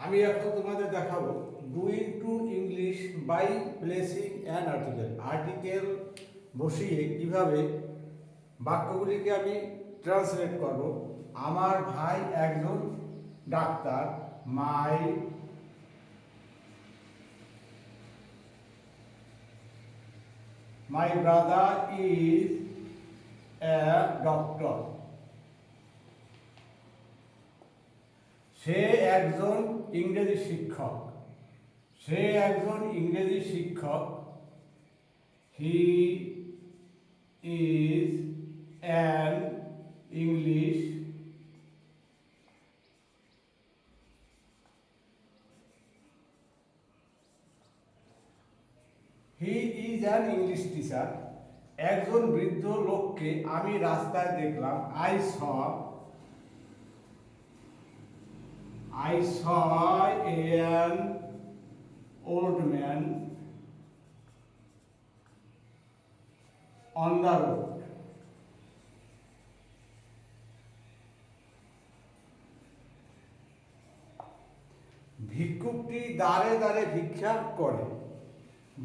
আমি এখন তোমাদের দেখাবো doing to English by placing an article. Article বসিয়ে কিভাবে বাক্যগুলিকে আমি ট্রান্সলেট করব। আমার ভাই একজন ডাক্তার। My brother is a doctor. সে একজন ইংরেজি শিক্ষক। সে একজন ইংরেজি শিক্ষক। He is an English he is an English teacher. একজন বৃদ্ধ লোককে আমি রাস্তায় দেখলাম। I saw an old man on the road. ভিক্ষুকটি দাঁড়ে দাঁড়ে ভিক্ষা করে।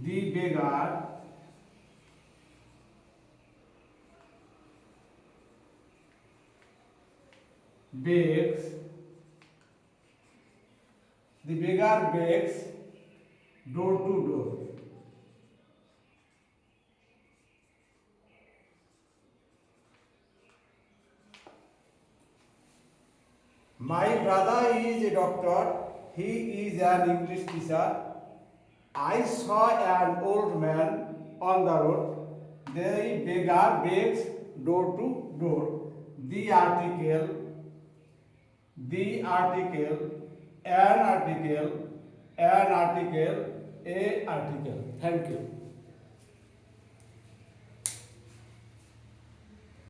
The beggar begs. The beggar begs door to door. My brother is a doctor. He is an English teacher. I saw an old man on the road. The beggar begs door to door. The article, an article, a article. Thank you.